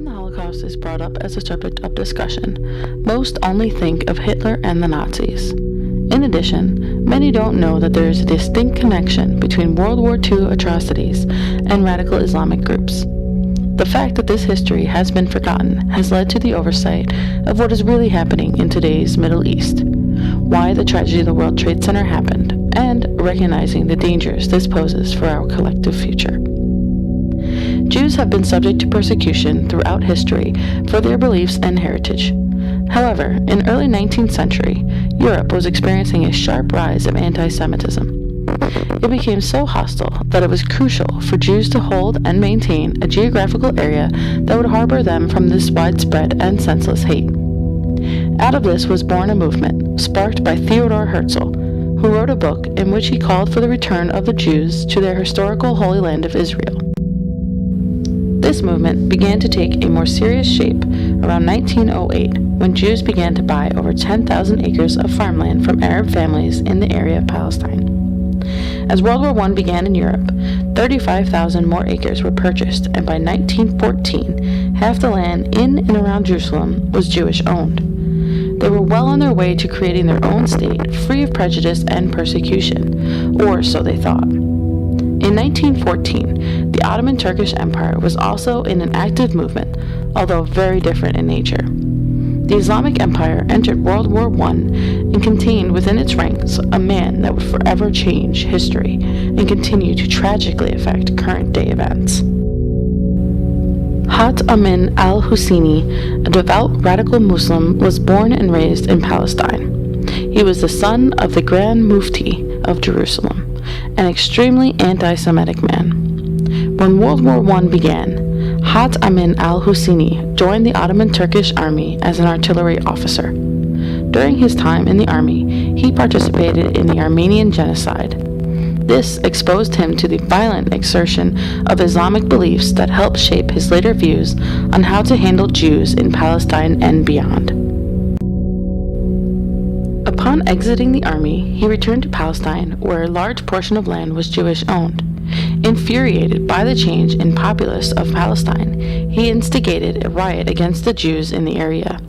When the Holocaust is brought up as a subject of discussion, most only think of Hitler and the Nazis. In addition, many don't know that there is a distinct connection between World War II atrocities and radical Islamic groups. The fact that this history has been forgotten has led to the oversight of what is really happening in today's Middle East, why the tragedy of the World Trade Center happened, and recognizing the dangers this poses for our collective future. Jews have been subject to persecution throughout history for their beliefs and heritage. However, in early 19th century, Europe was experiencing a sharp rise of anti-Semitism. It became so hostile that it was crucial for Jews to hold and maintain a geographical area that would harbor them from this widespread and senseless hate. Out of this was born a movement sparked by Theodor Herzl, who wrote a book in which he called for the return of the Jews to their historical Holy Land of Israel. This movement began to take a more serious shape around 1908, when Jews began to buy over 10,000 acres of farmland from Arab families in the area of Palestine. As World War I began in Europe, 35,000 more acres were purchased, and by 1914, half the land in and around Jerusalem was Jewish-owned. They were well on their way to creating their own state, free of prejudice and persecution, or so they thought. In 1914, the Ottoman Turkish Empire was also in an active movement, although very different in nature. The Islamic Empire entered World War I and contained within its ranks a man that would forever change history and continue to tragically affect current-day events. Hat Amin Al-Husseini, a devout radical Muslim, was born and raised in Palestine. He was the son of the Grand Mufti of Jerusalem, an extremely anti-Semitic man. When World War I began, Hat Amin al-Husseini joined the Ottoman Turkish army as an artillery officer. During his time in the army, he participated in the Armenian genocide. This exposed him to the violent exertion of Islamic beliefs that helped shape his later views on how to handle Jews in Palestine and beyond. Upon exiting the army, he returned to Palestine, where a large portion of land was Jewish-owned. Infuriated by the change in populace of Palestine, he instigated a riot against the Jews in the area.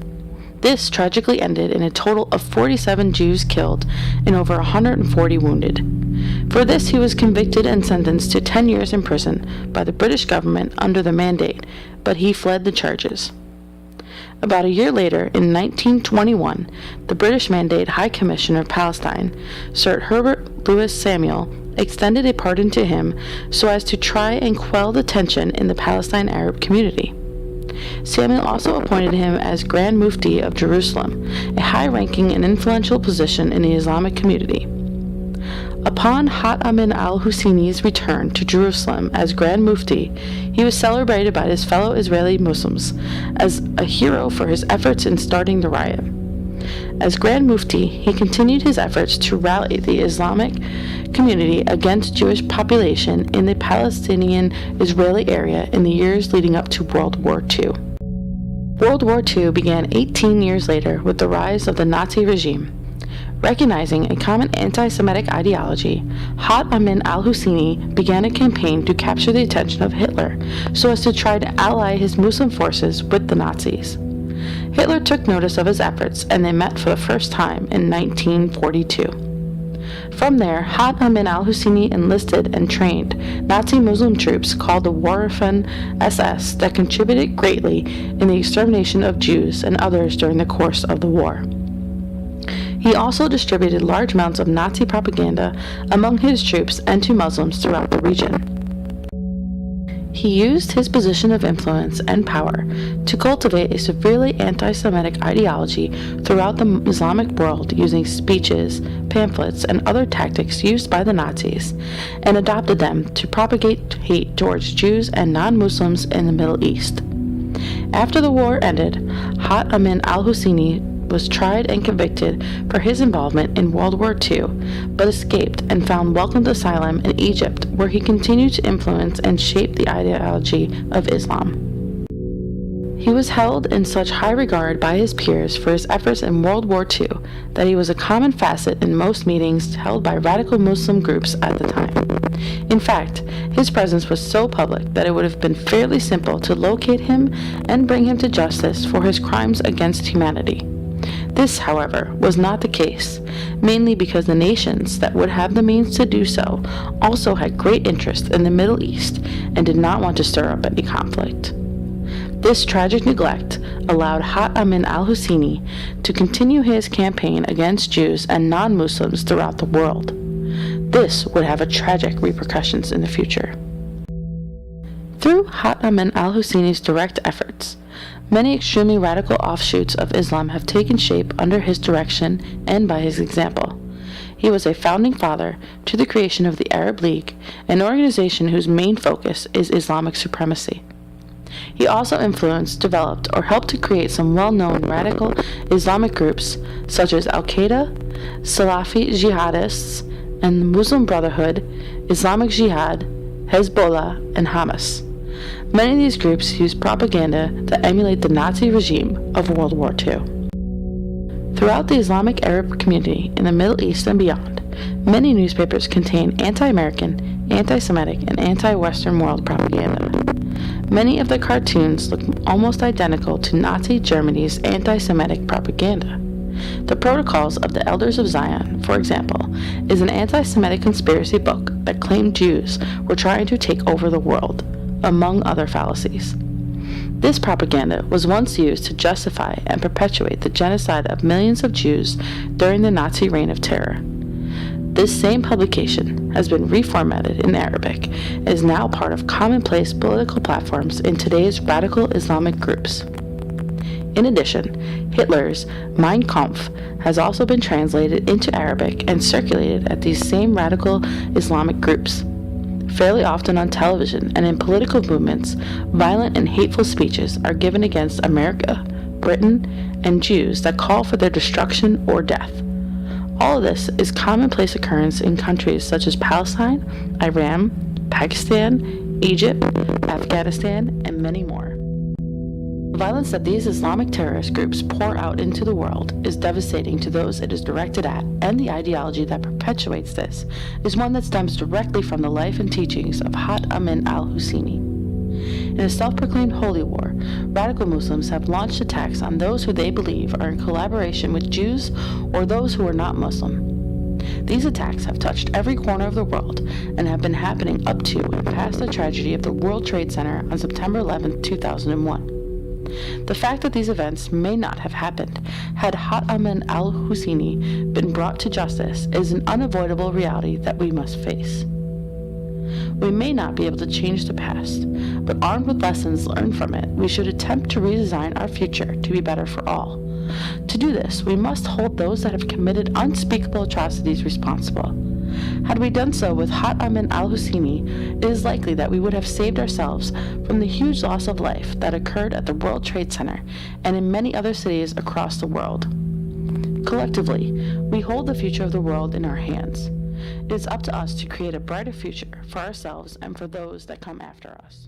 This tragically ended in a total of 47 Jews killed and over 140 wounded. For this, he was convicted and sentenced to 10 years in prison by the British government under the Mandate, but he fled the charges. About a year later, in 1921, the British Mandate High Commissioner of Palestine, Sir Herbert Lewis Samuel, extended a pardon to him so as to try and quell the tension in the Palestine Arab community. Samuel also appointed him as Grand Mufti of Jerusalem, a high-ranking and influential position in the Islamic community. Upon Hat Amin al-Husseini's return to Jerusalem as Grand Mufti, he was celebrated by his fellow Israeli Muslims as a hero for his efforts in starting the riot. As Grand Mufti, he continued his efforts to rally the Islamic community against Jewish population in the Palestinian-Israeli area in the years leading up to World War II. World War II began 18 years later with the rise of the Nazi regime. Recognizing a common anti-Semitic ideology, Hat Amin al-Husseini began a campaign to capture the attention of Hitler so as to try to ally his Muslim forces with the Nazis. Hitler took notice of his efforts, and they met for the first time in 1942. From there, Hat Amin al-Husseini enlisted and trained Nazi Muslim troops called the Waffen SS that contributed greatly in the extermination of Jews and others during the course of the war. He also distributed large amounts of Nazi propaganda among his troops and to Muslims throughout the region. He used his position of influence and power to cultivate a severely anti-Semitic ideology throughout the Islamic world using speeches, pamphlets, and other tactics used by the Nazis, and adopted them to propagate hate towards Jews and non-Muslims in the Middle East. After the war ended, Hat Amin al-Husseini was tried and convicted for his involvement in World War II, but escaped and found welcomed asylum in Egypt, where he continued to influence and shape the ideology of Islam. He was held in such high regard by his peers for his efforts in World War II that he was a common facet in most meetings held by radical Muslim groups at the time. In fact, his presence was so public that it would have been fairly simple to locate him and bring him to justice for his crimes against humanity. This, however, was not the case, mainly because the nations that would have the means to do so also had great interest in the Middle East and did not want to stir up any conflict. This tragic neglect allowed Haj Amin al-Husseini to continue his campaign against Jews and non-Muslims throughout the world. This would have tragic repercussions in the future. Through Haj Amin al-Husseini's direct efforts, many extremely radical offshoots of Islam have taken shape under his direction and by his example. He was a founding father to the creation of the Arab League, an organization whose main focus is Islamic supremacy. He also influenced, developed, or helped to create some well-known radical Islamic groups such as Al-Qaeda, Salafi jihadists, and the Muslim Brotherhood, Islamic Jihad, Hezbollah, and Hamas. Many of these groups use propaganda to emulate the Nazi regime of World War II. Throughout the Islamic Arab community in the Middle East and beyond, many newspapers contain anti-American, anti-Semitic, and anti-Western world propaganda. Many of the cartoons look almost identical to Nazi Germany's anti-Semitic propaganda. The Protocols of the Elders of Zion, for example, is an anti-Semitic conspiracy book that claimed Jews were trying to take over the world, among other fallacies. This propaganda was once used to justify and perpetuate the genocide of millions of Jews during the Nazi reign of terror. This same publication has been reformatted in Arabic and is now part of commonplace political platforms in today's radical Islamic groups. In addition, Hitler's Mein Kampf has also been translated into Arabic and circulated at these same radical Islamic groups. Fairly often on television and in political movements, violent and hateful speeches are given against America, Britain, and Jews that call for their destruction or death. All of this is commonplace occurrence in countries such as Palestine, Iran, Pakistan, Egypt, Afghanistan, and many more. The violence that these Islamic terrorist groups pour out into the world is devastating to those it is directed at, and the ideology that perpetuates this is one that stems directly from the life and teachings of Haj Amin al-Husseini. In a self-proclaimed holy war, radical Muslims have launched attacks on those who they believe are in collaboration with Jews or those who are not Muslim. These attacks have touched every corner of the world and have been happening up to and past the tragedy of the World Trade Center on September 11, 2001. The fact that these events may not have happened had Haj Amin al-Husseini been brought to justice is an unavoidable reality that we must face. We may not be able to change the past, but armed with lessons learned from it, we should attempt to redesign our future to be better for all. To do this, we must hold those that have committed unspeakable atrocities responsible. Had we done so with Haj Amin al-Husseini, it is likely that we would have saved ourselves from the huge loss of life that occurred at the World Trade Center and in many other cities across the world. Collectively, we hold the future of the world in our hands. It is up to us to create a brighter future for ourselves and for those that come after us.